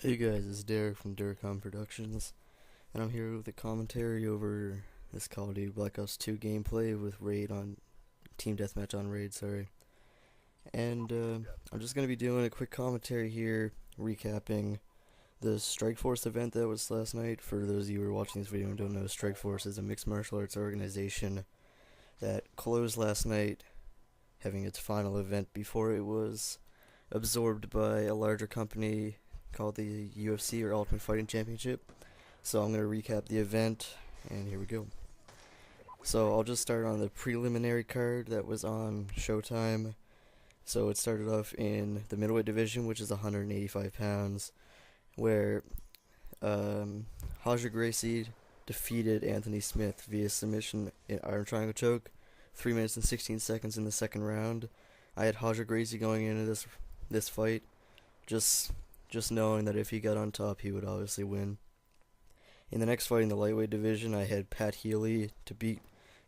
Hey guys, it's Derek from Duracom Productions, and I'm here with a commentary over this Call of Duty Black Ops 2 gameplay with Team Deathmatch on Raid, sorry. And I'm just going to be doing a quick commentary here, recapping the Strikeforce event that was last night. For those of you who are watching this video and don't know, Strikeforce is a mixed martial arts organization that closed last night, having its final event before it was absorbed by a larger company called the UFC, or Ultimate Fighting Championship. So I'm going to recap the event, and here we go. So I'll just start on the preliminary card that was on Showtime. So it started off in the middleweight division, which is 185 pounds, where Haja Gracie defeated Anthony Smith via submission in Arm Triangle Choke, 3 minutes and 16 seconds in the second round. I had Haja Gracie going into this fight, just knowing that if he got on top, he would obviously win. In the next fight in the lightweight division, I had Pat Healy to beat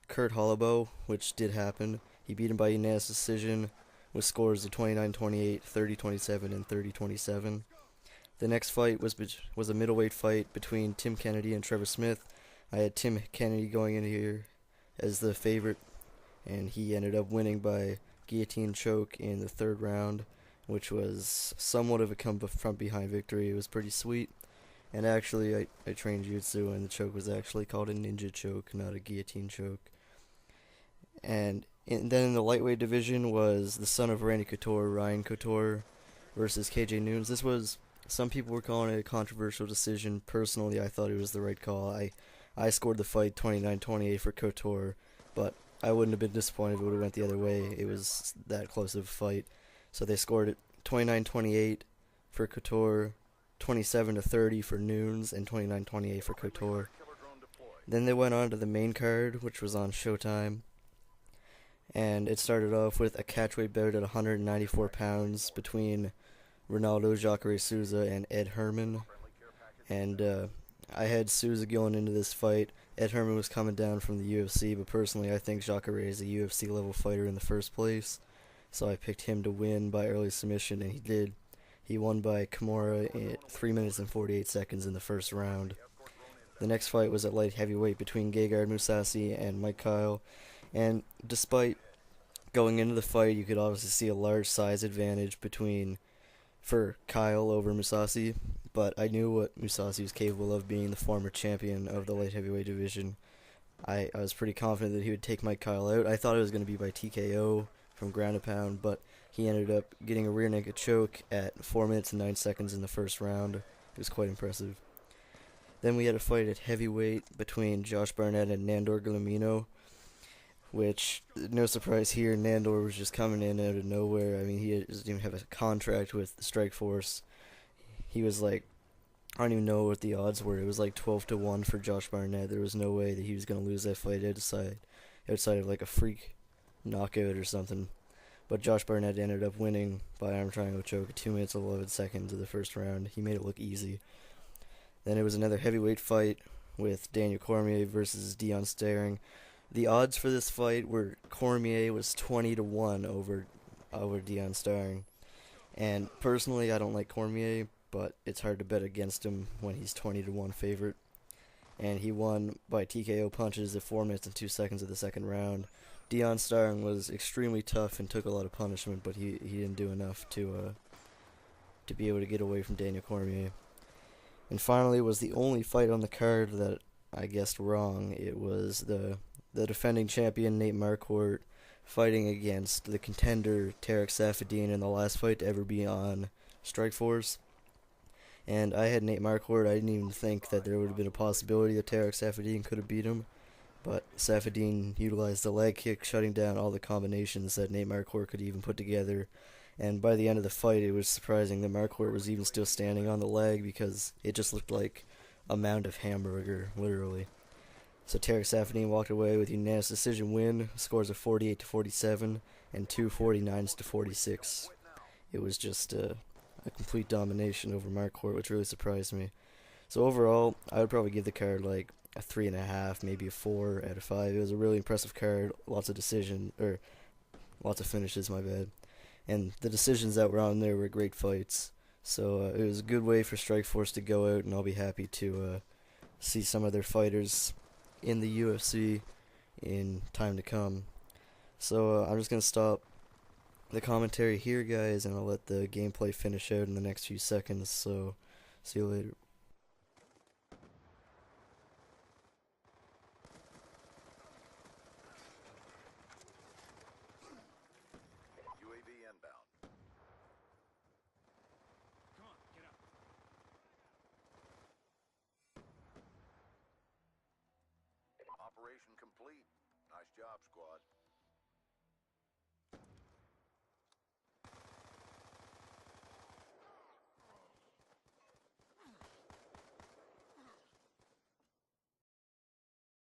Kurt Holloway, which did happen. He beat him by unanimous decision with scores of 29-28, 30-27, and 30-27. The next fight was a middleweight fight between Tim Kennedy and Trevor Smith. I had Tim Kennedy going in here as the favorite, and he ended up winning by guillotine choke in the third round, which was somewhat of a come from behind victory. It was pretty sweet. And actually, I trained jiu-jitsu, and the choke was actually called a ninja choke, not a guillotine choke. And then in the lightweight division was the son of Randy Couture, Ryan Couture, versus KJ Noons. Some people were calling it a controversial decision. Personally, I thought it was the right call. I scored the fight 29-28 for Couture, but I wouldn't have been disappointed if it would have went the other way. It was that close of a fight. So they scored it 29-28 for Couture, 27-30 for Noons, and 29-28 for Couture. Then they went on to the main card, which was on Showtime, and it started off with a catchweight bout at 194 pounds between Ronaldo Jacare Souza and Ed Herman. And I had Souza going into this fight. Ed Herman was coming down from the UFC, but personally I think Jacare is a UFC level fighter in the first place. So I picked him to win by early submission, and he did. He won by Kimura in 3 minutes and 48 seconds in the first round. The next fight was at light heavyweight between Gegard Mousasi and Mike Kyle. And despite going into the fight, you could obviously see a large size advantage for Kyle over Mousasi. But I knew what Mousasi was capable of, being the former champion of the light heavyweight division. I was pretty confident that he would take Mike Kyle out. I thought it was going to be by TKO from ground and pound, but he ended up getting a rear naked choke at 4 minutes and 9 seconds in the first round. It was quite impressive. Then we had a fight at heavyweight between Josh Barnett and Nandor Guillemino, which, no surprise here, Nandor was just coming in out of nowhere. I mean, he doesn't even have a contract with the Strikeforce. He was like, I don't even know what the odds were. It was like 12-1 for Josh Barnett. There was no way that he was going to lose that fight outside of like a freak knockout or something. But Josh Barnett ended up winning by arm triangle choke at 2 minutes and 11 seconds of the first round. He made it look easy. Then it was another heavyweight fight with Daniel Cormier versus Dion Staring. The odds for this fight were Cormier was 20-1 over Dion Staring. And personally, I don't like Cormier, but it's hard to bet against him when he's 20-1 favorite. And he won by TKO punches at 4 minutes and 2 seconds of the second round. Dion Staring was extremely tough and took a lot of punishment, but he didn't do enough to be able to get away from Daniel Cormier. And finally, was the only fight on the card that I guessed wrong. It was the defending champion Nate Marquardt fighting against the contender Tarek Saffidine in the last fight to ever be on Strikeforce. And I had Nate Marquardt. I didn't even think that there would have been a possibility that Tarek Saffidine could have beat him. But Saffidine utilized the leg kick, shutting down all the combinations that Nate Marquardt could even put together. And by the end of the fight, it was surprising that Marquardt was even still standing on the leg, because it just looked like a mound of hamburger, literally. So Tarek Saffidine walked away with a unanimous decision win, scores of 48-47 and 2 49s-46. It was just a complete domination over Marquardt, which really surprised me. So overall, I would probably give the card like a 3.5, maybe a 4 out of 5. It was a really impressive card. Lots of finishes, my bad. And the decisions that were on there were great fights. So it was a good way for Strikeforce to go out, and I'll be happy to see some of their fighters in the UFC in time to come. So I'm just gonna stop the commentary here, guys, and I'll let the gameplay finish out in the next few seconds. So see you later. UAV inbound. Come on, get up. Operation complete. Nice job, squad.